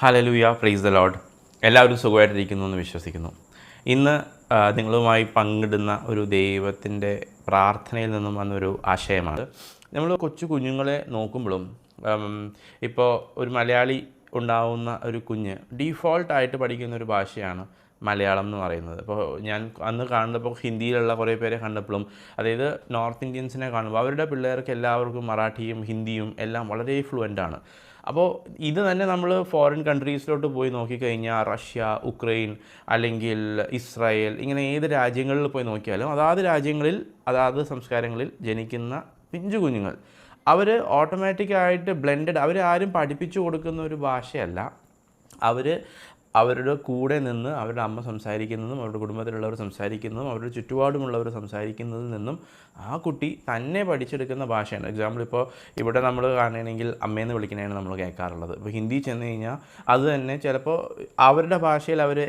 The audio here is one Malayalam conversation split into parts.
Hallelujah, praise the Lord. എല്ലാവരും സുഖമായിട്ടിരിക്കുന്നു എന്ന് വിശ്വസിക്കുന്നു. ഇന്ന് നിങ്ങളുമായി പങ്കിടുന്ന ഒരു ദൈവത്തിൻ്റെ പ്രാർത്ഥനയിൽ നിന്നും വന്നൊരു ആശയമാണ്. നമ്മൾ കൊച്ചു കുഞ്ഞുങ്ങളെ നോക്കുമ്പോഴും ഇപ്പോൾ ഒരു മലയാളി ഉണ്ടാവുന്ന ഒരു കുഞ്ഞ് ഡീഫോൾട്ടായിട്ട് പഠിക്കുന്ന ഒരു ഭാഷയാണ് മലയാളം എന്ന് പറയുന്നത്. അപ്പോൾ ഞാൻ അന്ന് കാണുന്നപ്പോൾ ഹിന്ദിയിലുള്ള കുറേ പേരെ കണ്ടപ്പോഴും, അതായത് നോർത്ത് ഇന്ത്യൻസിനെ കാണുമ്പോൾ അവരുടെ പിള്ളേർക്ക് എല്ലാവർക്കും മറാഠിയും ഹിന്ദിയും എല്ലാം വളരെ ഫ്ലുവൻ്റാണ്. അപ്പോൾ ഇത് തന്നെ നമ്മൾ ഫോറിൻ കൺട്രീസിലോട്ട് പോയി നോക്കിക്കഴിഞ്ഞാൽ റഷ്യ, ഉക്രൈൻ അല്ലെങ്കിൽ ഇസ്രായേൽ, ഇങ്ങനെ ഏത് രാജ്യങ്ങളിൽ പോയി നോക്കിയാലും അതാത് രാജ്യങ്ങളിൽ അതാത് സംസ്കാരങ്ങളിൽ ജനിക്കുന്ന പിഞ്ചു കുഞ്ഞുങ്ങൾ അവർ ഓട്ടോമാറ്റിക്കായിട്ട് ബ്ലെൻഡഡ്, അവരാരും പഠിപ്പിച്ചു കൊടുക്കുന്ന ഒരു ഭാഷയല്ല. അവരുടെ കൂടെ നിന്ന് അവരുടെ അമ്മ സംസാരിക്കുന്നതും അവരുടെ കുടുംബത്തിലുള്ളവർ സംസാരിക്കുന്നതും അവരുടെ ചുറ്റുപാടുമുള്ളവർ സംസാരിക്കുന്നതിൽ നിന്നും ആ കുട്ടി തന്നെ പഠിച്ചെടുക്കുന്ന ഭാഷയാണ്. എക്സാമ്പിൾ ഇപ്പോൾ ഇവിടെ നമ്മൾ കാണുകയാണെങ്കിൽ അമ്മയെന്ന് വിളിക്കുന്നതാണ് നമ്മൾ കേൾക്കാറുള്ളത്. ഇപ്പോൾ ഹിന്ദി ചെന്ന് കഴിഞ്ഞാൽ അത് തന്നെ ചിലപ്പോൾ അവരുടെ ഭാഷയിൽ അവർ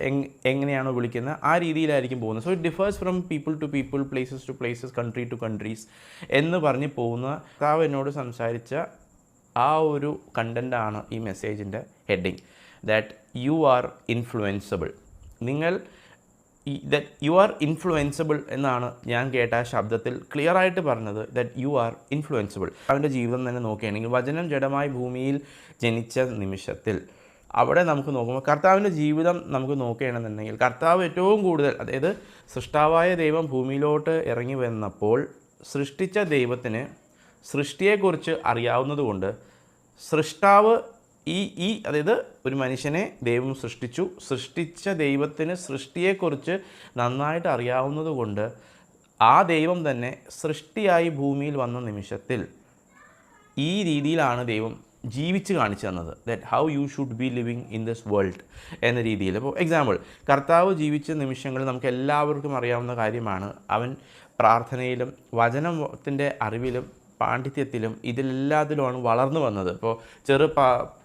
എങ്ങനെയാണോ വിളിക്കുന്നത് ആ രീതിയിലായിരിക്കും പോകുന്നത്. So it differs from people to people, places to places, country to countries എന്ന് പറഞ്ഞ് പോകുന്ന കർത്താവ് എന്നോട് സംസാരിച്ച ആ ഒരു കണ്ടൻ്റാണ് ഈ മെസ്സേജിൻ്റെ heading. That you are influenceable. That you are influenceable എന്നാണ് ഞാൻ കേട്ട ആ ശബ്ദത്തിൽ ക്ലിയറായിട്ട് പറഞ്ഞത്. That you are influenceable. അവൻ്റെ ജീവിതം തന്നെ നോക്കുകയാണെങ്കിൽ വചനം ജഡമായി ഭൂമിയിൽ ജനിച്ച നിമിഷത്തിൽ അവിടെ നമുക്ക് നോക്കുമ്പോൾ കർത്താവിൻ്റെ ജീവിതം നമുക്ക് നോക്കുകയാണെന്നുണ്ടെങ്കിൽ കർത്താവ് ഏറ്റവും കൂടുതൽ, അതായത് സൃഷ്ടാവായ ദൈവം ഭൂമിയിലോട്ട് ഇറങ്ങി വന്നപ്പോൾ സൃഷ്ടിച്ച ദൈവത്തിന് സൃഷ്ടിയെക്കുറിച്ച് അറിയാവുന്നതുകൊണ്ട് സൃഷ്ടാവ് അതായത് ഒരു മനുഷ്യനെ ദൈവം സൃഷ്ടിച്ച ദൈവത്തിന് സൃഷ്ടിയെക്കുറിച്ച് നന്നായിട്ട് അറിയാവുന്നത് കൊണ്ട് ആ ദൈവം തന്നെ സൃഷ്ടിയായി ഭൂമിയിൽ വന്ന നിമിഷത്തിൽ ഈ രീതിയിലാണ് ദൈവം ജീവിച്ച് കാണിച്ചു തന്നത്. That how you should be living in this world എന്ന രീതിയിൽ. അപ്പോൾ എക്സാമ്പിൾ, കർത്താവ് ജീവിച്ച നിമിഷങ്ങളിൽ നമുക്ക് എല്ലാവർക്കും അറിയാവുന്ന കാര്യമാണ്. അവൻ പ്രാർത്ഥനയിലും വചനത്തിൻ്റെ അറിവിലും പാണ്ഡിത്യത്തിലും ഇതിലെല്ലാത്തിലുമാണ് വളർന്നു വന്നത്. ഇപ്പോൾ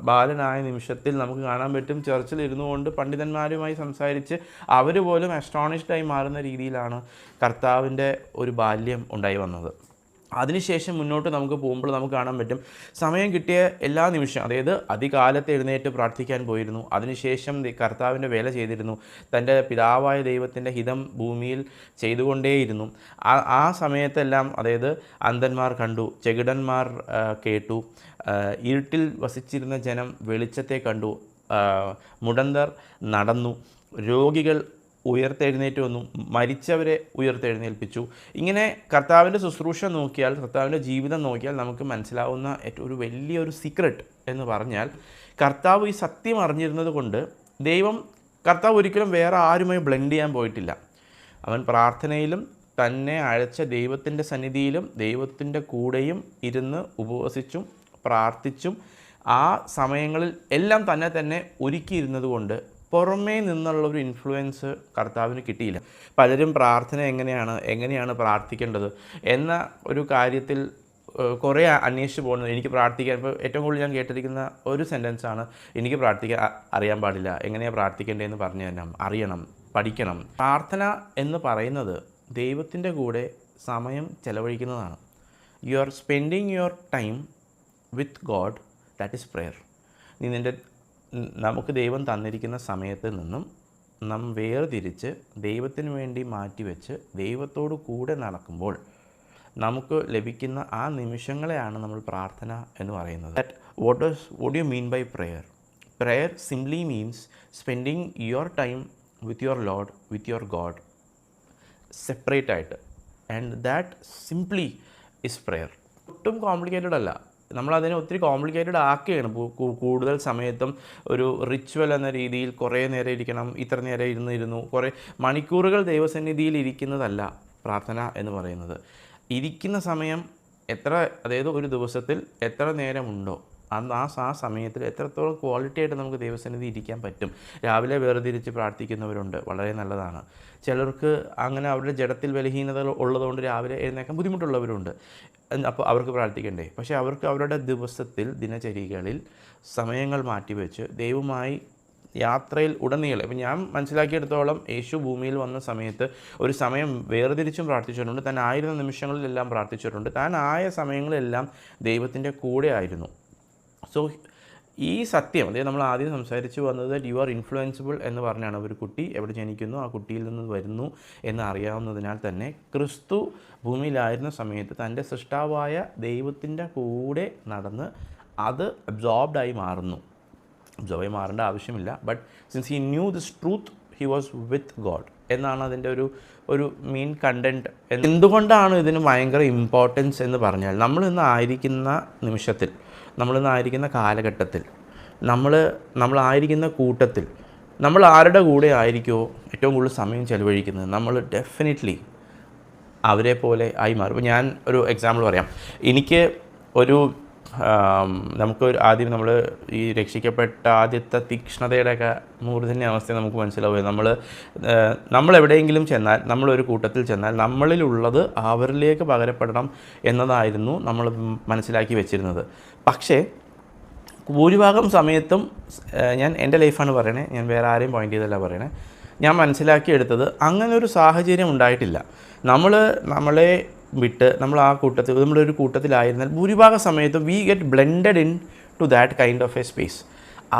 ബാലനായ നിമിഷത്തിൽ നമുക്ക് കാണാൻ പറ്റും ചർച്ചിൽ ഇരുന്നു കൊണ്ട് പണ്ഡിതന്മാരുമായി സംസാരിച്ച് അവർ പോലും അസ്റ്റോണിഷ്ഡായി മാറുന്ന രീതിയിലാണ് കർത്താവിൻ്റെ ഒരു ബാല്യം ഉണ്ടായി വന്നത്. അതിനുശേഷം മുന്നോട്ട് നമുക്ക് പോകുമ്പോൾ നമുക്ക് കാണാൻ പറ്റും സമയം കിട്ടിയ എല്ലാ നിമിഷം, അതായത് അതികാലത്ത് എഴുന്നേറ്റ് പ്രാർത്ഥിക്കാൻ പോയിരുന്നു. അതിനുശേഷം കർത്താവിൻ്റെ വേല ചെയ്തിരുന്നു. തൻ്റെ പിതാവായ ദൈവത്തിൻ്റെ ഹിതം ഭൂമിയിൽ ചെയ്തുകൊണ്ടേയിരുന്നു. ആ സമയത്തെല്ലാം, അതായത് അന്ധന്മാർ കണ്ടു, ചെകിടന്മാർ കേട്ടു, ഇരുട്ടിൽ വസിച്ചിരുന്ന ജനം വെളിച്ചത്തെ കണ്ടു, മുടന്തർ നടന്നു, രോഗികൾ ഉയർത്തെഴുന്നേറ്റ് വന്നു, മരിച്ചവരെ ഉയർത്തെഴുന്നേൽപ്പിച്ചു. ഇങ്ങനെ കർത്താവിൻ്റെ ശുശ്രൂഷ നോക്കിയാൽ, കർത്താവിൻ്റെ ജീവിതം നോക്കിയാൽ നമുക്ക് മനസ്സിലാവുന്ന ഏറ്റവും ഒരു വലിയൊരു സീക്രട്ട് എന്ന് പറഞ്ഞാൽ, കർത്താവ് ഈ സത്യം അറിഞ്ഞിരുന്നത് കൊണ്ട് കർത്താവ് ഒരിക്കലും വേറെ ആരുമായി ബ്ലെൻഡ് ചെയ്യാൻ പോയിട്ടില്ല. അവൻ പ്രാർത്ഥനയിലും തന്നെ അയച്ച ദൈവത്തിൻ്റെ സന്നിധിയിലും ദൈവത്തിൻ്റെ കൂടെയും ഇരുന്ന് ഉപവസിച്ചും പ്രാർത്ഥിച്ചും ആ സമയങ്ങളിൽ എല്ലാം തന്നെ ഒരുക്കിയിരുന്നത് കൊണ്ട് പുറമേ നിന്നുള്ളൊരു ഇൻഫ്ലുവൻസ് കർത്താവിന് കിട്ടിയില്ല. പലരും പ്രാർത്ഥന എങ്ങനെയാണ് പ്രാർത്ഥിക്കേണ്ടത് എന്ന ഒരു കാര്യത്തിൽ കുറേ അന്വേഷിച്ച് പോകുന്നത്. എനിക്ക് പ്രാർത്ഥിക്കാൻ, ഇപ്പോൾ ഏറ്റവും കൂടുതൽ ഞാൻ കേട്ടിരിക്കുന്ന ഒരു സെൻറ്റൻസാണ്, എനിക്ക് പ്രാർത്ഥിക്കാൻ അറിയാൻ പാടില്ല, എങ്ങനെയാണ് പ്രാർത്ഥിക്കേണ്ടതെന്ന് പറഞ്ഞു തരണം, അറിയണം, പഠിക്കണം. പ്രാർത്ഥന എന്ന് പറയുന്നത് ദൈവത്തിൻ്റെ കൂടെ സമയം ചെലവഴിക്കുന്നതാണ്. You are spending your time with God, that is prayer. നമുക്ക് ദൈവം തന്നിരിക്കുന്ന സമയത്തിൽ നിന്നും നാം വേർതിരിച്ച് ദൈവത്തിന് വേണ്ടി മാറ്റിവെച്ച് ദൈവത്തോട് കൂടെ നടക്കുമ്പോൾ നമുക്ക് ലഭിക്കുന്ന ആ നിമിഷങ്ങളെയാണ് നമ്മൾ പ്രാർത്ഥന എന്ന് പറയുന്നത്. What do you mean by prayer? Prayer simply means spending your time with your Lord, with your God, separate ആയിട്ട്. And that simply is prayer. ഒട്ടും കോംപ്ലിക്കേറ്റഡ് അല്ല. നമ്മളതിനെ ഒത്തിരി കോംപ്ലിക്കേറ്റഡ് ആക്കുകയാണ്. കൂടുതൽ സമയത്തും ഒരു റിച്വൽ എന്ന രീതിയിൽ കുറേ നേരം ഇരിക്കണം, ഇത്ര നേരം ഇരുന്നു കുറേ മണിക്കൂറുകൾ ദൈവസന്നിധിയിൽ ഇരിക്കുന്നതല്ല പ്രാർത്ഥന എന്ന് പറയുന്നത്. ഇരിക്കുന്ന സമയം അതായത് ഒരു ദിവസത്തിൽ എത്ര നേരമുണ്ടോ ആ സമയത്തിൽ എത്രത്തോളം ക്വാളിറ്റി ആയിട്ട് നമുക്ക് ദൈവസന്നിധി ഇരിക്കാൻ പറ്റും. രാവിലെ വേർതിരിച്ച് പ്രാർത്ഥിക്കുന്നവരുണ്ട്, വളരെ നല്ലതാണ്. ചിലർക്ക് അങ്ങനെ അവരുടെ ജഡത്തിൽ ബലഹീനത ഉള്ളതുകൊണ്ട് രാവിലെ എഴുന്നേക്കാൻ ബുദ്ധിമുട്ടുള്ളവരുണ്ട്. അപ്പോൾ അവർക്ക് പ്രാർത്ഥിക്കണ്ടേ? പക്ഷേ അവർക്ക് അവരുടെ ദിനചര്യകളിൽ സമയങ്ങൾ മാറ്റിവെച്ച് ദൈവമായി യാത്രയിൽ ഉടനീളം, ഇപ്പം ഞാൻ മനസ്സിലാക്കിയെടുത്തോളം യേശു ഭൂമിയിൽ വന്ന സമയത്ത് ഒരു സമയം വേർതിരിച്ചും പ്രാർത്ഥിച്ചിട്ടുണ്ട്. താൻ ആയിരുന്ന നിമിഷങ്ങളിലെല്ലാം പ്രാർത്ഥിച്ചിട്ടുണ്ട്. താൻ ആയ സമയങ്ങളിലെല്ലാം ദൈവത്തിൻ്റെ കൂടെ ആയിരുന്നു. സോ ഈ സത്യം, അതായത് നമ്മൾ ആദ്യം സംസാരിച്ച് വന്നത് യു ആർ ഇൻഫ്ലുവൻസിബിൾ എന്ന് പറഞ്ഞാണ്. ഒരു കുട്ടി എവിടെ ജനിക്കുന്നു, ആ കുട്ടിയിൽ നിന്ന് വരുന്നു എന്ന് അറിയാവുന്നതിനാൽ തന്നെ ക്രിസ്തു ഭൂമിയിലായിരുന്ന സമയത്ത് തൻ്റെ സൃഷ്ടാവായ ദൈവത്തിൻ്റെ കൂടെ നടന്ന് അത് അബ്സോർബ്ഡായി മാറുന്നു. അബ്സോർബായി മാറേണ്ട ആവശ്യമില്ല, but since he knew this truth he was with God എന്നാണ് അതിൻ്റെ ഒരു മെയിൻ കണ്ടൻറ്റ്. എന്തുകൊണ്ടാണ് ഇതിന് ഭയങ്കര ഇമ്പോർട്ടൻസ് എന്ന് പറഞ്ഞാൽ, നമ്മളിന്ന് ആയിരിക്കുന്ന നിമിഷത്തിൽ, നമ്മളിന്ന് ആയിരിക്കുന്ന കാലഘട്ടത്തിൽ, നമ്മളായിരിക്കുന്ന കൂട്ടത്തിൽ നമ്മൾ ആരുടെ കൂടെ ആയിരിക്കുമോ ഏറ്റവും കൂടുതൽ സമയം ചെലവഴിക്കുന്നത്, നമ്മൾ ഡെഫിനറ്റ്ലി അവരെ പോലെ ആയി മാറും. ഇപ്പോൾ ഞാൻ ഒരു എക്സാമ്പിൾ പറയാം. എനിക്ക് ഒരു നമുക്ക് ആദ്യം നമ്മൾ ഈ രക്ഷിക്കപ്പെട്ട ആദ്യത്തെ തീക്ഷ്ണതയുടെയൊക്കെ മൂർധന്യ അവസ്ഥ നമുക്ക് മനസ്സിലാവുക. നമ്മളെവിടെയെങ്കിലും ചെന്നാൽ, നമ്മളൊരു കൂട്ടത്തിൽ ചെന്നാൽ നമ്മളിലുള്ളത് അവരിലേക്ക് പകരപ്പെടണം എന്നതായിരുന്നു നമ്മൾ മനസ്സിലാക്കി വെച്ചിരുന്നത്. പക്ഷേ ഭൂരിഭാഗം സമയത്തും ഞാൻ എൻ്റെ ലൈഫാണ് പറയണേ, ഞാൻ വേറെ ആരെയും പോയിൻ്റ് ചെയ്തല്ല പറയണേ, ഞാൻ മനസ്സിലാക്കിയെടുത്തത് അങ്ങനൊരു സാഹചര്യം ഉണ്ടായിട്ടില്ല. നമ്മളെ വിട്ട് നമ്മൾ ആ കൂട്ടത്തിൽ, നമ്മളൊരു കൂട്ടത്തിലായിരുന്നാൽ ഭൂരിഭാഗം സമയത്തും we get blended in to that kind of a space.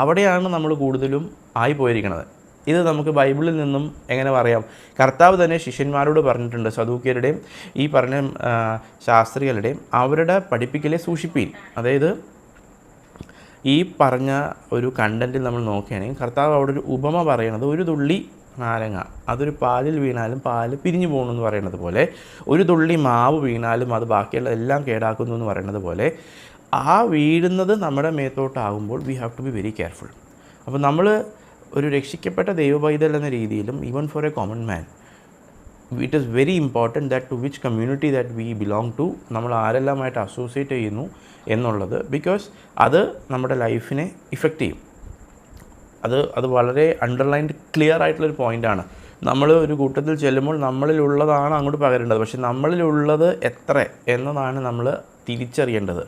അവിടെയാണ് നമ്മൾ കൂടുതലും ആയി പോയിരിക്കുന്നത്. ഇത് നമുക്ക് ബൈബിളിൽ നിന്നും എങ്ങനെ പറയാം? കർത്താവ് തന്നെ ശിഷ്യന്മാരോട് പറഞ്ഞിട്ടുണ്ട്, സദൂക്യരുടെയും ഈ പറഞ്ഞ ശാസ്ത്രികളുടെയും അവരുടെ പഠിപ്പിക്കലെ സൂക്ഷിപ്പീൻ. അതായത് ഈ പറഞ്ഞ ഒരു കണ്ടൻറ്റിൽ നമ്മൾ നോക്കുകയാണെങ്കിൽ കർത്താവ് അവിടെ ഒരു ഉപമ പറയണത്, ഒരു തുള്ളി നാരങ്ങ അതൊരു പാലിൽ വീണാലും പാല് പിരിഞ്ഞു പോകണമെന്ന് പറയുന്നത് പോലെ, ഒരു തുള്ളി മാവ് വീണാലും അത് ബാക്കിയുള്ള എല്ലാം കേടാക്കുന്നു എന്ന് പറയുന്നത് പോലെ, ആ വീഴുന്നത് നമ്മുടെ മേത്തോട്ടാകുമ്പോൾ we have to be very careful. അപ്പോൾ നമ്മൾ ഒരു രക്ഷിക്കപ്പെട്ട ദൈവപൈതൽ എന്ന രീതിയിലും even for a common man it is very important that to which community that we belong to, നമ്മൾ ആരെല്ലാമായിട്ട് അസോസിയേറ്റ് ചെയ്യുന്നു എന്നുള്ളത്. ബിക്കോസ് അത് നമ്മുടെ ലൈഫിനെ ഇഫക്റ്റ് ചെയ്യും. അത് വളരെ അണ്ടർലൈൻഡ് ക്ലിയർ ആയിട്ടുള്ളൊരു പോയിൻ്റാണ്. നമ്മൾ ഒരു കൂട്ടത്തിൽ ചെല്ലുമ്പോൾ നമ്മളിലുള്ളതാണ് അങ്ങോട്ട് പകരേണ്ടത്, പക്ഷെ നമ്മളിലുള്ളത് എത്ര എന്നതാണ് നമ്മൾ തിരിച്ചറിയേണ്ടത്.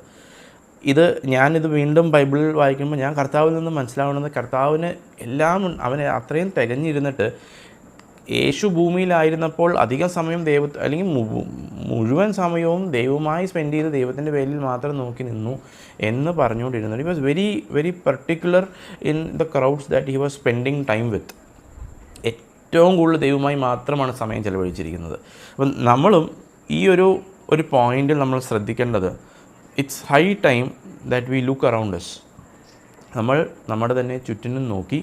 ഞാനിത് വീണ്ടും ബൈബിളിൽ വായിക്കുമ്പോൾ ഞാൻ കർത്താവിൽ നിന്ന് മനസ്സിലാവുന്നത്, കർത്താവിന് എല്ലാം അവനെ അത്രയും തികഞ്ഞിരുന്നിട്ട് യേശു ഭൂമിയിലായിരുന്നപ്പോൾ അധികം സമയം അല്ലെങ്കിൽ മുഴുവൻ സമയവും ദൈവവുമായി സ്പെൻഡ് ചെയ്ത് ദൈവത്തിൻ്റെ പേരിൽ മാത്രം നോക്കി നിന്നു എന്ന് പറഞ്ഞുകൊണ്ടിരുന്നത്. He was very very particular in the crowds that he was spending time with. ഏറ്റവും കൂടുതൽ ദൈവവുമായി മാത്രമാണ് സമയം ചെലവഴിച്ചിരിക്കുന്നത്. അപ്പം നമ്മളും ഈ ഒരു പോയിൻ്റിൽ നമ്മൾ ശ്രദ്ധിക്കേണ്ടത്, it's high time that we look around us. നമ്മൾ നമ്മുടെ തന്നെ ചുറ്റിനും നോക്കി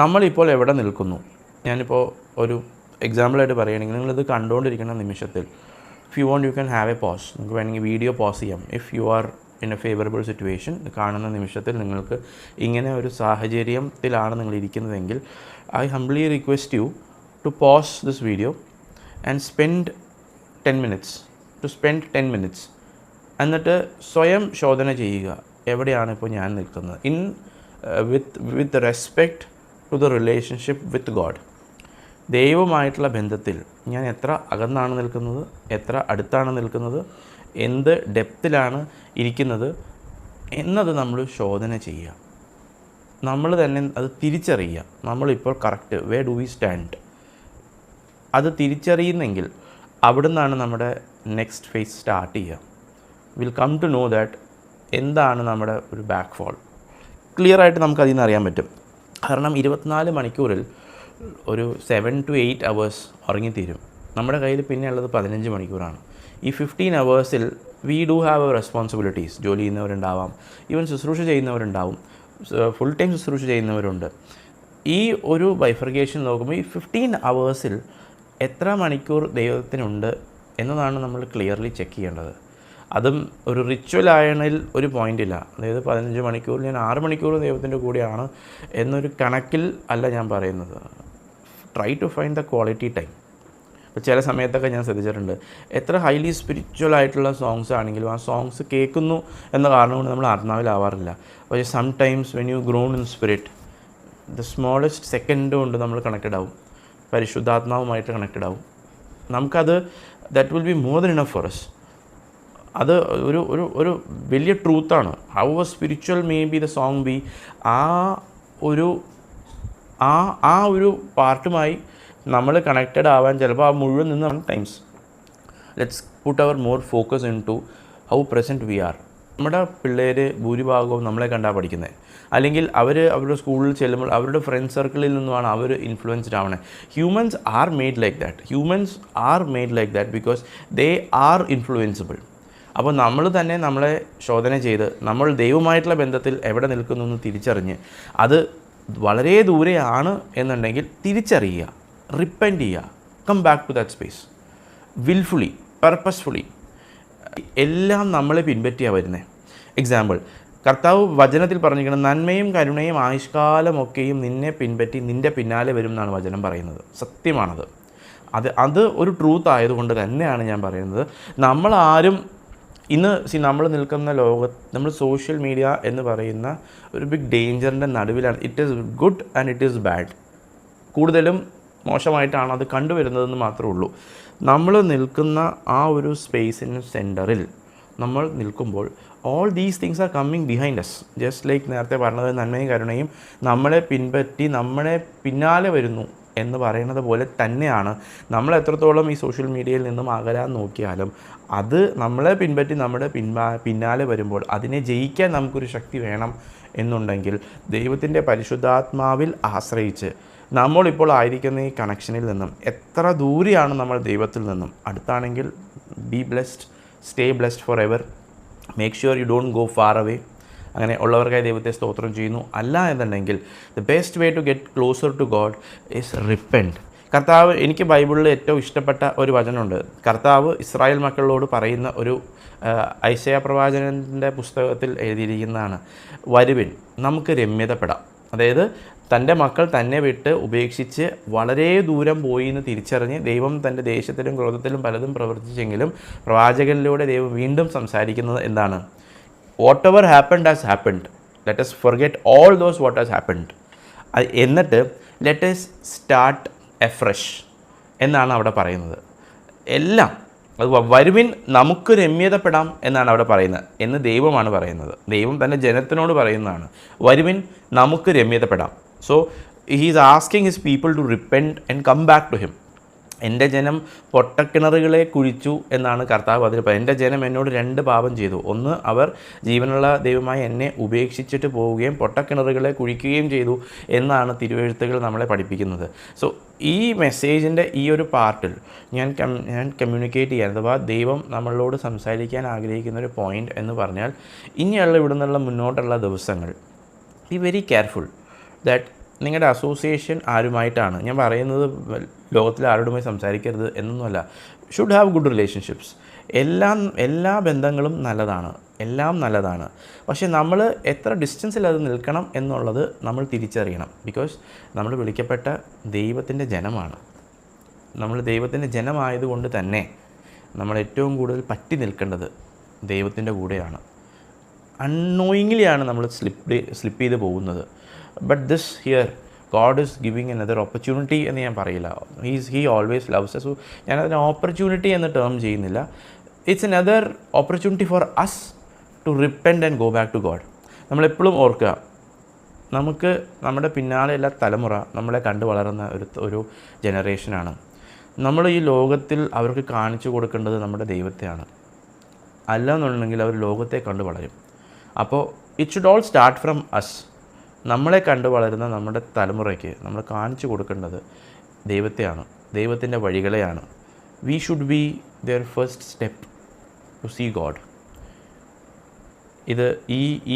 നമ്മളിപ്പോൾ എവിടെ നിൽക്കുന്നു. ഞാനിപ്പോൾ ഒരു എക്സാമ്പിളായിട്ട് പറയുകയാണെങ്കിൽ, നിങ്ങളിത് കണ്ടുകൊണ്ടിരിക്കുന്ന നിമിഷത്തിൽ if you want you can have a pause. നിങ്ങൾക്ക് വേണമെങ്കിൽ വീഡിയോ പോസ് ചെയ്യാം. If you are in a favourable situation, കാണുന്ന നിമിഷത്തിൽ നിങ്ങൾക്ക് ഇങ്ങനെ ഒരു സാഹചര്യത്തിലാണ് നിങ്ങൾ ഇരിക്കുന്നതെങ്കിൽ, I humbly request you to pause this video and spend 10 minutes എന്നിട്ട് സ്വയം ശോധന ചെയ്യുക, എവിടെയാണ് ഇപ്പോൾ ഞാൻ നിൽക്കുന്നത് with respect to the relationship with God. ദൈവമായിട്ടുള്ള ബന്ധത്തിൽ ഞാൻ എത്ര അകന്നാണ് നിൽക്കുന്നത്, എത്ര അടുത്താണ് നിൽക്കുന്നത്, എന്ത് ഡെപ്തിലാണ് ഇരിക്കുന്നത് എന്നത് നമ്മൾ ശോധന ചെയ്യുക. നമ്മൾ തന്നെ അത് തിരിച്ചറിയുക. നമ്മളിപ്പോൾ correct where do we stand. അത് തിരിച്ചറിയുന്നെങ്കിൽ അവിടെ നിന്നാണ് നമ്മുടെ നെക്സ്റ്റ് ഫേസ് സ്റ്റാർട്ട് ചെയ്യുക. Will come to know that എന്താണ് നമ്മുടെ ഒരു ബാക്ക് ഫോൾ. ക്ലിയറായിട്ട് നമുക്കതിൽ നിന്ന് അറിയാൻ പറ്റും. കാരണം 24 മണിക്കൂറിൽ ഒരു 7 to 8 hours ഉറങ്ങിത്തീരും. നമ്മുടെ കയ്യിൽ പിന്നെ ഉള്ളത് 15 മണിക്കൂറാണ്. ഈ 15 hours we do have responsibilities. ജോലി ചെയ്യുന്നവരുണ്ടാവാം, ഈവൻ ശുശ്രൂഷ ചെയ്യുന്നവരുണ്ടാവും, ഫുൾ ടൈം ശുശ്രൂഷ ചെയ്യുന്നവരുണ്ട്. ഈ ഒരു ബൈഫർഗേഷൻ നോക്കുമ്പോൾ ഈ 15 hours എത്ര മണിക്കൂർ ദൈവത്തിനുണ്ട് എന്നതാണ് നമ്മൾ ക്ലിയർലി ചെക്ക് ചെയ്യേണ്ടത്. അതും ഒരു റിച്വൽ ആയതിൽ ഒരു പോയിൻ്റില്ല. അതായത് 15 മണിക്കൂർ ഞാൻ 6 മണിക്കൂർ ദൈവത്തിൻ്റെ കൂടെയാണ് എന്നൊരു കണക്കിൽ അല്ല ഞാൻ പറയുന്നത്. Try to find the quality time. ഇപ്പോൾ ചില സമയത്തൊക്കെ ഞാൻ ശ്രദ്ധിച്ചിട്ടുണ്ട്, എത്ര ഹൈലി സ്പിരിച്വൽ ആയിട്ടുള്ള സോങ്സ് ആണെങ്കിലും ആ സോങ്സ് കേൾക്കുന്നു എന്ന കാരണം കൊണ്ട് നമ്മൾ ആത്മാവിലാവാറില്ല. പക്ഷേ sometimes when you grown in spirit, the smallest second കൊണ്ട് നമ്മൾ കണക്റ്റഡ് ആവും, പരിശുദ്ധാത്മാവുമായിട്ട് കണക്റ്റഡ് ആവും. നമുക്കത് that will be more than enough for us. അത് ഒരു വലിയ ട്രൂത്താണ്. How spiritual may be the song be, ആ ഒരു പാർട്ടുമായി നമ്മൾ കണക്റ്റഡ് ആവാൻ ചിലപ്പോൾ ആ മുഴുവൻ നിന്ന് times let's put our more focus in to how present we are. നമ്മുടെ പിള്ളേർ ഭൂരിഭാഗവും നമ്മളെ കണ്ടാണ് പഠിക്കുന്നത്, അല്ലെങ്കിൽ അവരുടെ സ്കൂളിൽ ചെല്ലുമ്പോൾ അവരുടെ ഫ്രണ്ട് സർക്കിളിൽ നിന്നുമാണ് അവർ ഇൻഫ്ലുവൻസ്ഡ് ആവണത്. Humans are made like that because they are influenceable. അപ്പോൾ നമ്മൾ തന്നെ നമ്മളെ ശോധന ചെയ്ത് നമ്മൾ ദൈവമായിട്ടുള്ള ബന്ധത്തിൽ എവിടെ നിൽക്കുന്നു എന്ന് തിരിച്ചറിഞ്ഞ് അത് വളരെ ദൂരെയാണ് എന്നുണ്ടെങ്കിൽ തിരിച്ചറിയുക, റിപ്പൻറ്റ് ചെയ്യുക, come back to that space wilfully, purposefully. എല്ലാം നമ്മളെ പിൻപറ്റിയാണ് വരുന്നത്. എക്സാമ്പിൾ, കർത്താവ് വചനത്തിൽ പറഞ്ഞിരിക്കുന്നത് നന്മയും കരുണയും ആയുഷ്കാലമൊക്കെയും നിന്നെ പിൻപറ്റി നിൻ്റെ പിന്നാലെ വരും എന്നാണ് വചനം പറയുന്നത്. സത്യമാണത്. അത് ഒരു ട്രൂത്ത് ആയതുകൊണ്ട് തന്നെയാണ് ഞാൻ പറയുന്നത്. നമ്മളാരും ഇന്ന് നമ്മൾ നിൽക്കുന്ന ലോകത്ത് നമ്മൾ സോഷ്യൽ മീഡിയ എന്ന് പറയുന്ന ഒരു ബിഗ് ഡേഞ്ചറിൻ്റെ നടുവിലാണ്. It is good and it is bad. കൂടുതലും മോശമായിട്ടാണ് അത് കണ്ടുവരുന്നതെന്ന് മാത്രമേ ഉള്ളൂ. നമ്മൾ നിൽക്കുന്ന ആ ഒരു സ്പേസിന് സെൻറ്ററിൽ നമ്മൾ നിൽക്കുമ്പോൾ all these things are coming behind us. Just like നേരത്തെ പറഞ്ഞത് നന്മയും കരുണയും നമ്മളെ പിൻപറ്റി നമ്മളെ പിന്നാലെ വരുന്നു എന്ന് പറയുന്നത് പോലെ തന്നെയാണ് നമ്മൾ എത്രത്തോളം ഈ സോഷ്യൽ മീഡിയയിൽ നിന്നും അകലാൻ നോക്കിയാലും അത് നമ്മളെ പിൻപറ്റി നമ്മുടെ പിന്നാലെ വരുമ്പോൾ അതിനെ ജയിക്കാൻ നമുക്കൊരു ശക്തി വേണം എന്നുണ്ടെങ്കിൽ ദൈവത്തിൻ്റെ പരിശുദ്ധാത്മാവിൽ ആശ്രയിച്ച് നമ്മളിപ്പോൾ ആയിരിക്കുന്ന ഈ കണക്ഷനിൽ നിന്നും എത്ര ദൂരെയാണ് നമ്മൾ ദൈവത്തിൽ നിന്നും, അടുത്താണെങ്കിൽ be blessed, stay blessed forever, make sure you don't go far away. അങ്ങനെ ഉള്ളവർക്കായി ദൈവത്തെ സ്തോത്രം ചെയ്യുന്നു. അല്ല എന്നുണ്ടെങ്കിൽ the best way to get closer to God is repent. കർത്താവ്, എനിക്ക് ബൈബിളിൽ ഏറ്റവും ഇഷ്ടപ്പെട്ട ഒരു വചനമുണ്ട്. കർത്താവ് ഇസ്രായേൽ മക്കളോട് പറയുന്ന ഒരു ഐശയ പ്രവാചകൻ്റെ പുസ്തകത്തിൽ എഴുതിയിരിക്കുന്നതാണ്, വരുവിൻ നമുക്ക് രമ്യതപ്പെടാം. അതായത് തൻ്റെ മക്കൾ തന്നെ വിട്ട് ഉപേക്ഷിച്ച് വളരെ ദൂരം പോയി എന്ന് തിരിച്ചറിഞ്ഞ് ദൈവം തൻ്റെ ദേശത്തിലും ക്രോധത്തിലും പലതും പ്രവർത്തിച്ചെങ്കിലും പ്രവാചകനിലൂടെ ദൈവം വീണ്ടും സംസാരിക്കുന്നത് എന്താണ്? What ever happened has happened, let us forget all those what has happened. എന്നിട്ട് ലെറ്റ് us സ്റ്റാർട്ട് എഫ്രഷ് എന്നാണ് അവിടെ പറയുന്നത്. എല്ലാം അത് വരുവിൻ നമുക്ക് രമ്യതപ്പെടാം എന്നാണ് അവിടെ പറയുന്നത് എന്ന് ദൈവമാണ് പറയുന്നത്. ദൈവം തൻ്റെ ജനത്തിനോട് പറയുന്നതാണ്, വരുവിൻ നമുക്ക് രമ്യതപ്പെടാം. So he is asking his people to repent and come back to him. എൻ്റെ ജനം പൊട്ടക്കിണറുകളെ കുഴിച്ചു എന്നാണ് കർത്താവ് അതിൽ പറയുന്നത്. എൻ്റെ ജനം എന്നോട് 2 പാപം ചെയ്തു. ഒന്ന്, അവർ ജീവനുള്ള ദൈവമായി എന്നെ ഉപേക്ഷിച്ചിട്ട് പോവുകയും പൊട്ടക്കിണറുകളെ കുഴിക്കുകയും ചെയ്തു എന്നാണ് തിരുവെഴുത്തുകൾ നമ്മളെ പഠിപ്പിക്കുന്നത്. സോ ഈ മെസ്സേജിൻ്റെ ഈ ഒരു പാർട്ടിൽ ഞാൻ കമ്മ്യൂണിക്കേറ്റ് ചെയ്യാൻ, അഥവാ ദൈവം നമ്മളോട് സംസാരിക്കാൻ ആഗ്രഹിക്കുന്ന ഒരു പോയിൻ്റ് എന്ന് പറഞ്ഞാൽ, ഇനിയുള്ള ഇവിടെ നിന്നുള്ള മുന്നോട്ടുള്ള ദിവസങ്ങൾ ബി വെരി കെയർഫുൾ ദാറ്റ് നിങ്ങളുടെ അസോസിയേഷൻ ആരുമായിട്ടാണ്. ഞാൻ പറയുന്നത് ലോകത്തിൽ ആരോടുമായി സംസാരിക്കരുത് എന്നൊന്നുമല്ല. Should have good relationships. എല്ലാ ബന്ധങ്ങളും എല്ലാം നല്ലതാണ്. പക്ഷേ നമ്മൾ എത്ര ഡിസ്റ്റൻസിൽ അത് നിൽക്കണം എന്നുള്ളത് നമ്മൾ തിരിച്ചറിയണം. ബിക്കോസ് നമ്മൾ വിളിക്കപ്പെട്ട ദൈവത്തിൻ്റെ ജനമാണ്. നമ്മൾ ദൈവത്തിൻ്റെ ജനമായതുകൊണ്ട് തന്നെ നമ്മൾ ഏറ്റവും കൂടുതൽ പറ്റി നിൽക്കേണ്ടത് ദൈവത്തിൻ്റെ കൂടെയാണ്. അൺനോയിങ്ലിയാണ് നമ്മൾ സ്ലിപ്പ് ചെയ്ത് പോകുന്നത്. But this here God is giving another opportunity എന്ന് ഞാൻ പറയില്ല. He always loves us. So ഞാനതിന് ഓപ്പർച്യൂണിറ്റി എന്ന ടേം ചെയ്യുന്നില്ല. It's another opportunity for us to repent and go back to God. നമ്മളെപ്പോഴും ഓർക്കുക, നമുക്ക് നമ്മുടെ പിന്നാലെയുള്ള തലമുറ നമ്മളെ കണ്ടു വളർന്ന ഒരു ജനറേഷനാണ്. നമ്മൾ ഈ ലോകത്തിൽ അവർക്ക് കാണിച്ചു കൊടുക്കേണ്ടത് നമ്മുടെ ദൈവത്തെയാണ്. അല്ല എന്നുണ്ടെങ്കിൽ അവർ ലോകത്തെ കണ്ടു വളരും. അപ്പോൾ it should all start from us. നമ്മളെ കണ്ടു വളരുന്ന നമ്മുടെ തലമുറയ്ക്ക് നമ്മൾ കാണിച്ചു കൊടുക്കേണ്ടത് ദൈവത്തെയാണ്, ദൈവത്തിൻ്റെ വഴികളെയാണ്. We should be their first step to see God. ഇത്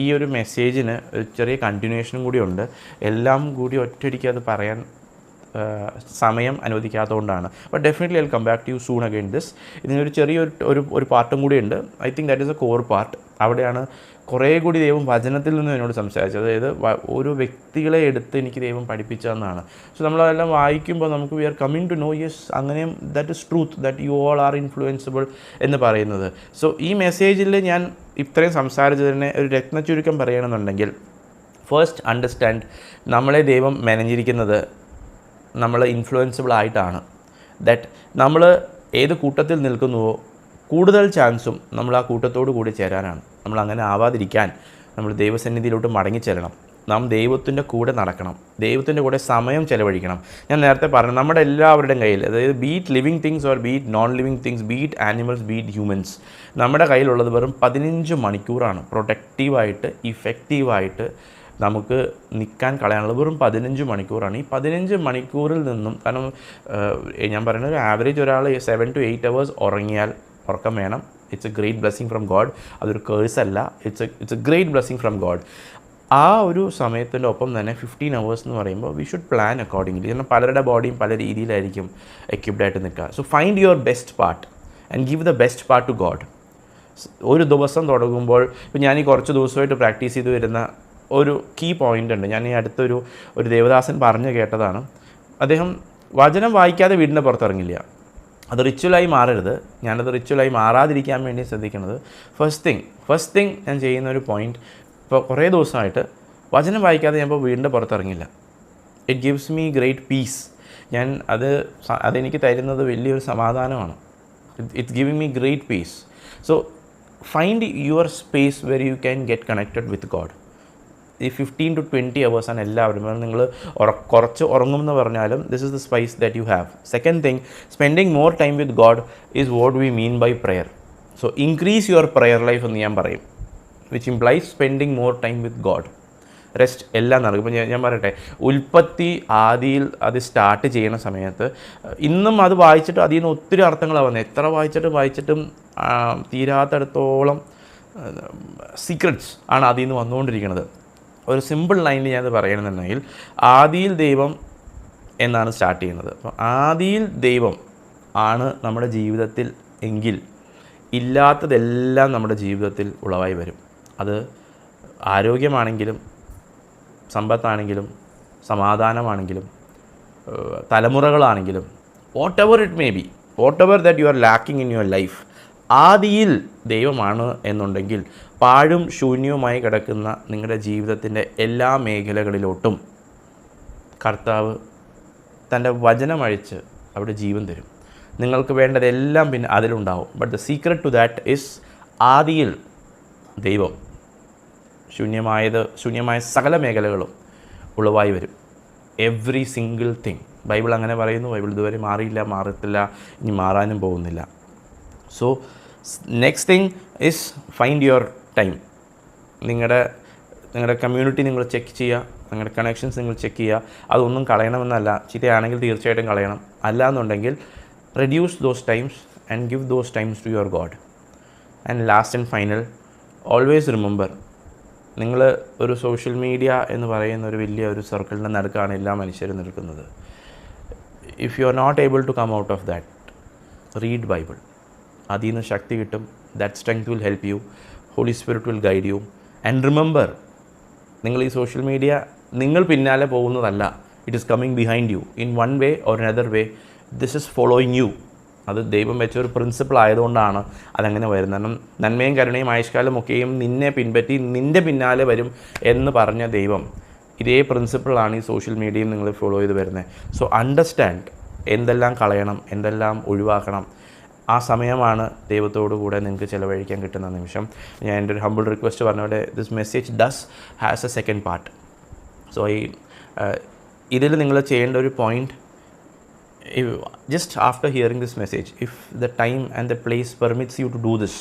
ഈ ഒരു മെസ്സേജിന് ഒരു ചെറിയ കണ്ടിന്യൂഷനും കൂടിയുണ്ട്. എല്ലാം കൂടി ഒറ്റയടിക്ക് അത് പറയാൻ സമയം അനുവദിക്കാത്തതുകൊണ്ടാണ്. But definitely I come back to you soon again this. ഇതിനൊരു ചെറിയൊരു പാർട്ടും കൂടിയുണ്ട്. I think that is a core part. അവിടെയാണ് കുറേ കൂടി ദൈവം വചനത്തിൽ നിന്നും എന്നോട് സംസാരിച്ചത്. അതായത് ഓരോ വ്യക്തികളെ എടുത്ത് എനിക്ക് ദൈവം പഠിപ്പിച്ചതെന്നാണ്. സോ നമ്മളതെല്ലാം വായിക്കുമ്പോൾ നമുക്ക് we are coming to know yes, അങ്ങനെയും that is truth, that you all are influenceable എന്ന് പറയുന്നത്. സോ ഈ മെസ്സേജിൽ ഞാൻ ഇത്രയും സംസാരിച്ചതിനെ ഒരു രത്നച്ചുരുക്കം പറയുകയാണെന്നുണ്ടെങ്കിൽ, ഫസ്റ്റ് അണ്ടർസ്റ്റാൻഡ്, നമ്മളെ ദൈവം മെനഞ്ഞിരിക്കുന്നത് നമ്മൾ ഇൻഫ്ലുവൻസിബിൾ ആയിട്ടാണ്. ദാറ്റ് നമ്മൾ ഏത് കൂട്ടത്തിൽ നിൽക്കുന്നുവോ കൂടുതൽ ചാൻസും നമ്മൾ ആ കൂട്ടത്തോടു കൂടി ചേരാനാണ്. നമ്മൾ അങ്ങനെ ആവാതിരിക്കാൻ നമ്മൾ ദൈവസന്നിധിയിലോട്ട് മടങ്ങിച്ചെല്ലണം. നാം ദൈവത്തിൻ്റെ കൂടെ നടക്കണം, ദൈവത്തിൻ്റെ കൂടെ സമയം ചെലവഴിക്കണം. ഞാൻ നേരത്തെ പറഞ്ഞു, നമ്മുടെ എല്ലാവരുടെയും കയ്യിൽ, അതായത് beat living things or beat non living things, beat animals, beat humans, നമ്മുടെ കയ്യിലുള്ളത് വെറും 15 മണിക്കൂറാണ് പ്രൊഡക്റ്റീവായിട്ട് ഇഫക്റ്റീവായിട്ട് നമുക്ക് നിൽക്കാൻ കളയാനുള്ളത്. വെറും 15 മണിക്കൂറാണ്. ഈ 15 മണിക്കൂറിൽ നിന്നും, കാരണം ഞാൻ പറയുന്നത് ഒരു ആവറേജ് ഒരാൾ 7 to 8 hours ഉറങ്ങിയാൽ, ഉറക്കം വേണം, it's A great blessing from God. അതൊരു കേഴ്സ് അല്ല, it's A great blessing from God. ആ ഒരു സമയത്തിൻ്റെ ഒപ്പം തന്നെ 15 hours എന്ന് പറയുമ്പോൾ വി ഷുഡ് പ്ലാൻ അക്കോർഡിംഗ്ലി. കാരണം പലരുടെ ബോഡിയും പല രീതിയിലായിരിക്കും എക്യുപ്ഡ് ആയിട്ട് നിൽക്കുക. So find your best part and give the best part two God. ഒരു ദിവസം തുടങ്ങുമ്പോൾ, ഇപ്പോൾ ഞാൻ ഈ കുറച്ച് ദിവസമായിട്ട് പ്രാക്ടീസ് ചെയ്ത് വരുന്ന ഒരു കീ പോയിൻ്റ് ഉണ്ട്. ഞാൻ ഈ അടുത്തൊരു ദേവദാസൻ പറഞ്ഞു കേട്ടതാണ്. അദ്ദേഹം വചനം വായിക്കാതെ വീടിൻ്റെ പുറത്തിറങ്ങില്ല. അത് റിച്വലായി മാറരുത്. ഞാനത് റിച്വലായി മാറാതിരിക്കാൻ വേണ്ടി ശ്രദ്ധിക്കുന്നത്, ഫസ്റ്റ് തിങ് ഞാൻ ചെയ്യുന്ന ഒരു പോയിൻറ്റ്, ഇപ്പോൾ കുറേ ദിവസമായിട്ട് വചനം വായിക്കാതെ ഞാൻ ഇപ്പോൾ വീടിൻ്റെ പുറത്തിറങ്ങില്ല. It gives me great peace. ഞാൻ അതെനിക്ക് തരുന്നത് വലിയൊരു സമാധാനമാണ്. It's giving me great peace. So find your space where you can get connected with God. ഈ 15 to 20 hours ആണ് എല്ലാവരും. നിങ്ങൾ കുറച്ച് ഉറങ്ങുമെന്ന് പറഞ്ഞാലും this is the space that you have. Second thing, spending more time with God is what we mean by prayer. So increase your prayer life എന്ന് ഞാൻ പറയും, which implies spending more time with God. Rest എല്ലാം നടക്കും. ഇപ്പോൾ ഞാൻ പറയട്ടെ, ഉൽപ്പത്തി ആദിയിൽ അത് സ്റ്റാർട്ട് ചെയ്യുന്ന സമയത്ത് ഇന്നും അത് വായിച്ചിട്ട് അതിൽ നിന്ന് ഒത്തിരി അർത്ഥങ്ങളാണ് വന്നത്. എത്ര വായിച്ചിട്ടും തീരാത്തടത്തോളം സീക്രറ്റ്സ് ആണ് അതിൽ നിന്ന് വന്നുകൊണ്ടിരിക്കുന്നത്. ഒരു സിമ്പിൾ ലൈനിൽ ഞാനത് പറയണമെന്നുണ്ടെങ്കിൽ, ആദിയിൽ ദൈവം എന്നാണ് സ്റ്റാർട്ട് ചെയ്യുന്നത്. അപ്പോൾ ആദിയിൽ ദൈവം ആണ് നമ്മുടെ ജീവിതത്തിൽ എങ്കിൽ ഇല്ലാത്തതെല്ലാം നമ്മുടെ ജീവിതത്തിൽ ഉളവായി വരും. അത് ആരോഗ്യമാണെങ്കിലും സമ്പത്താണെങ്കിലും സമാധാനമാണെങ്കിലും തലമുറകളാണെങ്കിലും, whatever it may be, whatever that you are lacking in your life, ആദിയിൽ ദൈവമാണ് എന്നുണ്ടെങ്കിൽ പാഴും ശൂന്യവുമായി കിടക്കുന്ന നിങ്ങളുടെ ജീവിതത്തിൻ്റെ എല്ലാ മേഖലകളിലോട്ടും കർത്താവ് തൻ്റെ വചനമഴിച്ച് അവിടെ ജീവൻ തരും. നിങ്ങൾക്ക് വേണ്ടതെല്ലാം പിന്നെ അതിലുണ്ടാവും. But the secret to that is, ആദിയിൽ ദൈവം ശൂന്യമായ സകല മേഖലകളും ഉളവായി വരും. Every single thing. ബൈബിൾ അങ്ങനെ പറയുന്നു. ബൈബിൾ ഇതുവരെ മാറിയില്ല, മാറത്തില്ല, ഇനി മാറാനും പോകുന്നില്ല. So next thing is find your time. നിങ്ങളുടെ കമ്മ്യൂണിറ്റി നിങ്ങൾ ചെക്ക് ചെയ്യുക, നിങ്ങളുടെ കണക്ഷൻസ് നിങ്ങൾ ചെക്ക് ചെയ്യുക. അതൊന്നും കളയണമെന്നല്ല, ചീത്തയാണെങ്കിൽ തീർച്ചയായിട്ടും കളയണം. അല്ല എന്നുണ്ടെങ്കിൽ reduce those times and give those times to your God. And last and final, always remember, നിങ്ങൾ ഒരു സോഷ്യൽ മീഡിയ എന്ന് പറയുന്ന ഒരു വലിയ ഒരു സർക്കിളിൻ്റെ നടുക്കാണ് എല്ലാ മനുഷ്യരും നിൽക്കുന്നത്. If you are not able to come out of that, read Bible. അതിൽ നിന്ന് ശക്തി കിട്ടും. That strength will help you. Holy Spirit will guide you. And remember, നിങ്ങൾ ഈ സോഷ്യൽ മീഡിയ നിങ്ങൾ പിന്നാലെ പോകുന്നതല്ല. It is coming behind you in one way or another way. This is following you. അത് ദൈവം വെച്ച ഒരു പ്രിൻസിപ്പിൾ ആയതുകൊണ്ടാണ് അതങ്ങനെ വരുന്നത്. കാരണം നന്മയും കരുണയും ആയുഷ്കാലം ഒക്കെയും നിന്നെ പിൻപറ്റി നിൻ്റെ പിന്നാലെ വരും എന്ന് പറഞ്ഞ ദൈവം, ഇതേ പ്രിൻസിപ്പിളാണ് ഈ സോഷ്യൽ മീഡിയയും നിങ്ങൾ ഫോളോ ചെയ്ത് വരുന്നത്. സോ അണ്ടർസ്റ്റാൻഡ്, എന്തെല്ലാം കളയണം, എന്തെല്ലാം ഒഴിവാക്കണം. ആ സമയമാണ് ദൈവത്തോടു കൂടെ നിങ്ങൾക്ക് ചിലവഴിക്കാൻ കിട്ടുന്ന നിമിഷം. ഞാൻ എൻ്റെ ഒരു ഹമ്പിൾ റിക്വസ്റ്റ് പറഞ്ഞവിടെ, this message does has a second part. So ഇതിൽ നിങ്ങൾ ചെയ്യേണ്ട ഒരു point, just after hearing this message, if the time and the place permits you to do this,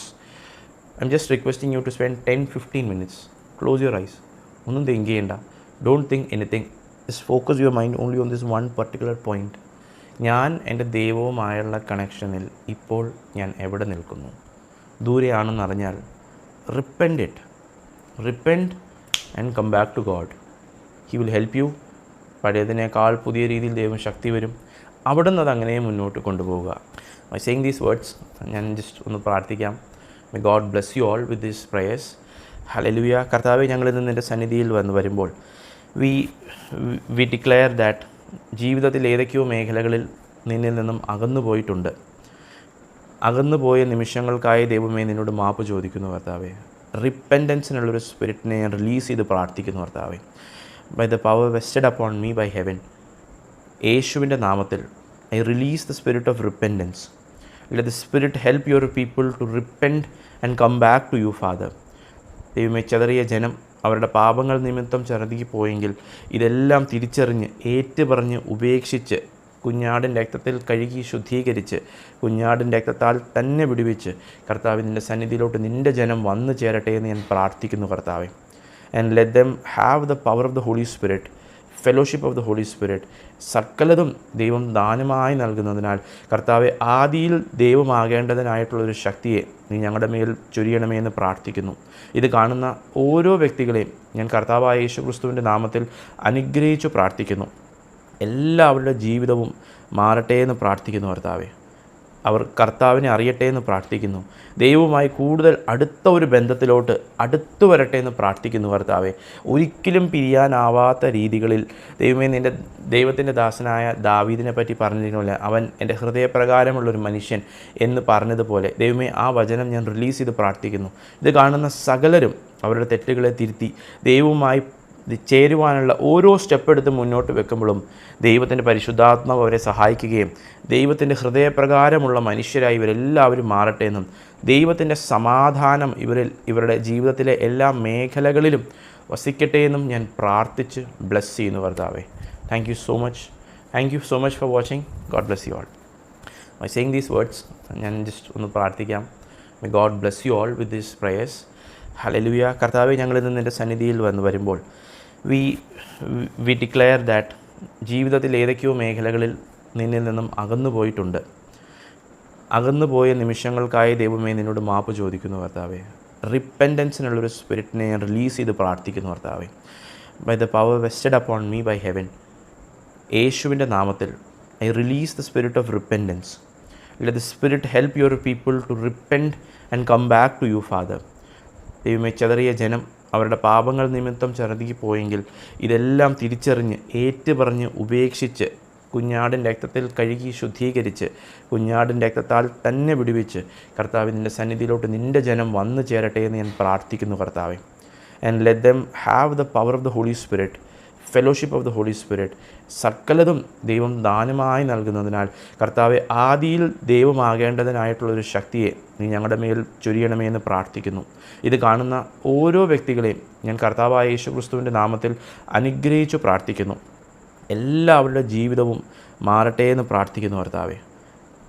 I'm just requesting you to spend 10-15 minutes. Close your eyes. ഒന്നും think ചെയ്യണ്ട. Don't think anything. Just focus your mind only on this one particular point. ഞാൻ എൻ്റെ ദൈവവുമായുള്ള കണക്ഷനിൽ ഇപ്പോൾ ഞാൻ എവിടെ നിൽക്കുന്നു? ദൂരെയാണെന്നറിഞ്ഞാൽ repent and come back to God. He will help you. പഴയതിനേക്കാൾ പുതിയ രീതിയിൽ ദൈവം ശക്തി വരും. അവിടെ നിന്ന് അതങ്ങനെ മുന്നോട്ട് കൊണ്ടുപോവുക. ബൈ സേയിങ് ദീസ് വേർഡ്സ്, ഞാൻ ജസ്റ്റ് ഒന്ന് പ്രാർത്ഥിക്കാം. May God bless you all with these prayers. Hallelujah. കർത്താവേ, ഞങ്ങളിന്ന് നിൻ്റെ സന്നിധിയിൽ വരുമ്പോൾ വി ഡിക്ലെയർ ദാറ്റ് ജീവിതത്തിൽ ഏതൊക്കെയോ മേഖലകളിൽ നിന്നിൽ നിന്നും അകന്നുപോയിട്ടുണ്ട്. അകന്നുപോയ നിമിഷങ്ങൾക്കായി ദൈവമേ നിന്നോട് മാപ്പ് ചോദിക്കുന്നു കർത്താവേ. റിപ്പൻറ്റൻസിനുള്ളൊരു സ്പിരിറ്റിനെ ഞാൻ റിലീസ് ചെയ്ത് പ്രാർത്ഥിക്കുന്നു കർത്താവേ. By the power vested upon me by heaven, യേശുവിൻ്റെ നാമത്തിൽ I release the spirit of repentance. Let the spirit help your people to repent and come back to you father. ദൈവമേ, ചെതറിയ ജനം അവരുടെ പാപങ്ങൾ നിമിത്തം ചെറുതിക്ക് പോയെങ്കിൽ ഇതെല്ലാം തിരിച്ചറിഞ്ഞ് ഏറ്റുപറഞ്ഞ് ഉപേക്ഷിച്ച് കുഞ്ഞാടിൻ രക്തത്തിൽ കഴുകി ശുദ്ധീകരിച്ച് കുഞ്ഞാടിൻ രക്തത്താൽ തന്നെ വിടുവിച്ച് കർത്താവ് നിൻ്റെ സന്നിധിയിലോട്ട് നിൻ്റെ ജനം വന്നു ചേരട്ടെ എന്ന് ഞാൻ പ്രാർത്ഥിക്കുന്നു കർത്താവെ. And let them have the power of the Holy Spirit, fellowship of the Holy Spirit. സകലതും ദൈവം ദാനമായി നൽകുന്നതിനാൽ കർത്താവെ ആദിയിൽ ദൈവമാകേണ്ടതിനായിട്ടുള്ളൊരു ശക്തിയെ നീ ഞങ്ങളുടെ മേൽ ചൊരിയണമേ എന്ന് പ്രാർത്ഥിക്കുന്നു. ഇത് കാണുന്ന ഓരോ വ്യക്തികളെയും ഞാൻ കർത്താവായ യേശുക്രിസ്തുവിൻ്റെ നാമത്തിൽ അനുഗ്രഹിച്ചു പ്രാർത്ഥിക്കുന്നു. എല്ലാവരുടെ ജീവിതവും മാറട്ടെ എന്ന് പ്രാർത്ഥിക്കുന്നു കർത്താവെ. അവർ കർത്താവിനെ അറിയട്ടെ എന്ന് പ്രാർത്ഥിക്കുന്നു. ദൈവവുമായി കൂടുതൽ അടുത്ത ഒരു ബന്ധത്തിലോട്ട് അടുത്തു വരട്ടെ എന്ന് പ്രാർത്ഥിക്കുന്നു കർത്താവെ. ഒരിക്കലും പിരിയാനാവാത്ത രീതികളിൽ ദൈവമേ, നിൻ്റെ ദൈവത്തിൻ്റെ ദാസനായ ദാവീദിനെ പറ്റി പറഞ്ഞിരുന്നില്ല, അവൻ എൻ്റെ ഹൃദയപ്രകാരമുള്ളൊരു മനുഷ്യൻ എന്ന് പറഞ്ഞതുപോലെ ദൈവമേ, ആ വചനം ഞാൻ റിലീസ് ചെയ്ത് പ്രാർത്ഥിക്കുന്നു. ഇത് കാണുന്ന സകലരും അവരുടെ തെറ്റുകളെ തിരുത്തി ദൈവവുമായി ചേരുവാനുള്ള ഓരോ സ്റ്റെപ്പ് എടുത്ത് മുന്നോട്ട് വെക്കുമ്പോഴും ദൈവത്തിൻ്റെ പരിശുദ്ധാത്മാവ് അവരെ സഹായിക്കുകയും ദൈവത്തിൻ്റെ ഹൃദയപ്രകാരമുള്ള മനുഷ്യരായി ഇവരെല്ലാവരും മാറട്ടെ എന്നും ദൈവത്തിൻ്റെ സമാധാനം ഇവരുടെ ജീവിതത്തിലെ എല്ലാ മേഖലകളിലും വസിക്കട്ടെ എന്നും ഞാൻ പ്രാർത്ഥിച്ച് ബ്ലെസ് ചെയ്യുന്നു കർത്താവേ. Thank you so much for watching. God bless you all. By saying these words ഞാൻ ജസ്റ്റ് ഒന്ന് പ്രാർത്ഥിക്കാം. My God bless you all with these prayers. Hallelujah. കർത്താവേ, ഞങ്ങളിന്ന് നിൻ്റെ സന്നിധിയിൽ വരുമ്പോൾ വി ഡിക്ലെയർ ദാറ്റ് ജീവിതത്തിൽ ഏതൊക്കെയോ മേഖലകളിൽ നിന്നിൽ നിന്നും അകന്നുപോയ നിമിഷങ്ങൾക്കായി ദൈവമേ നിന്നോട് മാപ്പ് ചോദിക്കുന്നു കർത്താവേ. റിപ്പൻറ്റൻസിനുള്ളൊരു സ്പിരിറ്റിനെ ഞാൻ റിലീസ് ചെയ്ത് പ്രാർത്ഥിക്കുന്നു കർത്താവേ. By the power vested upon me by heaven, യേശുവിൻ്റെ നാമത്തിൽ I release the spirit of repentance. Let the spirit help your people to repent and come back to you father. ദൈവമേ, ചെതറിയ ജനം അവരുടെ പാപങ്ങൾ നിമിത്തം ചെറുതിക്ക് പോയെങ്കിൽ ഇതെല്ലാം തിരിച്ചറിഞ്ഞ് ഏറ്റുപറഞ്ഞ് ഉപേക്ഷിച്ച് കുഞ്ഞാടിൻ രക്തത്തിൽ കഴുകി ശുദ്ധീകരിച്ച് കുഞ്ഞാടിൻ രക്തത്താൽ തന്നെ വിടുവിച്ച് കർത്താവ് നിൻ്റെ സന്നിധിയിലോട്ട് നിൻ്റെ ജനം വന്നു ചേരട്ടെ എന്ന് ഞാൻ പ്രാർത്ഥിക്കുന്നു കർത്താവെ. And let them have the power of the Holy Spirit, fellowship of the Holy Spirit. സകലതും ദൈവം ദാനമായി നൽകുന്നതിനാൽ കർത്താവെ ആദിയിൽ ദൈവമാകേണ്ടതിനായിട്ടുള്ളൊരു ശക്തിയെ നീ ഞങ്ങളുടെ മേൽ ചൊരിയണമേ എന്ന് പ്രാർത്ഥിക്കുന്നു. ഇത് കാണുന്ന ഓരോ വ്യക്തികളെയും ഞാൻ കർത്താവായ യേശുക്രിസ്തുവിൻ്റെ നാമത്തിൽ അനുഗ്രഹിച്ചു പ്രാർത്ഥിക്കുന്നു. എല്ലാവരുടെ ജീവിതവും മാറട്ടെ എന്ന് പ്രാർത്ഥിക്കുന്നു കർത്താവെ.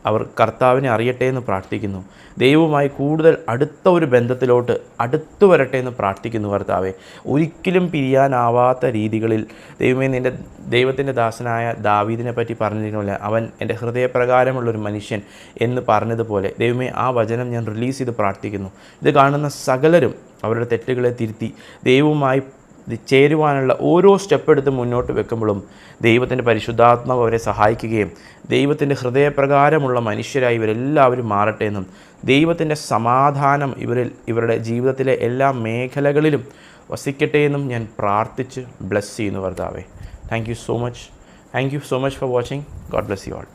അവർ കർത്താവിനെ അറിയട്ടെ എന്ന് പ്രാർത്ഥിക്കുന്നു. ദൈവവുമായി കൂടുതൽ അടുത്ത ഒരു ബന്ധത്തിലോട്ട് അടുത്തു വരട്ടെ എന്ന് പ്രാർത്ഥിക്കുന്നു കർത്താവെ. ഒരിക്കലും പിരിയാനാവാത്ത രീതികളിൽ ദൈവമേ, നിൻ്റെ ദൈവത്തിൻ്റെ ദാസനായ ദാവീദിനെ പറ്റി പറഞ്ഞിരുന്നില്ല, അവൻ എൻ്റെ ഹൃദയപ്രകാരമുള്ളൊരു മനുഷ്യൻ എന്ന് പറഞ്ഞതുപോലെ ദൈവമേ, ആ വചനം ഞാൻ റിലീസ് ചെയ്ത് പ്രാർത്ഥിക്കുന്നു. ഇത് കാണുന്ന സകലരും അവരുടെ തെറ്റുകളെ തിരുത്തി ദൈവവുമായി ചേരുവാനുള്ള ഓരോ സ്റ്റെപ്പ് എടുത്ത് മുന്നോട്ട് വെക്കുമ്പോഴും ദൈവത്തിൻ്റെ പരിശുദ്ധാത്മാവ് അവരെ സഹായിക്കുകയും ദൈവത്തിൻ്റെ ഹൃദയപ്രകാരമുള്ള മനുഷ്യരായി ഇവരെല്ലാവരും മാറട്ടെ എന്നും ദൈവത്തിൻ്റെ സമാധാനം ഇവരുടെ ജീവിതത്തിലെ എല്ലാ മേഖലകളിലും വസിക്കട്ടെ എന്നും ഞാൻ പ്രാർത്ഥിച്ച് ബ്ലെസ് ചെയ്യുന്നു കർത്താവേ. Thank you so much for watching. God bless you all.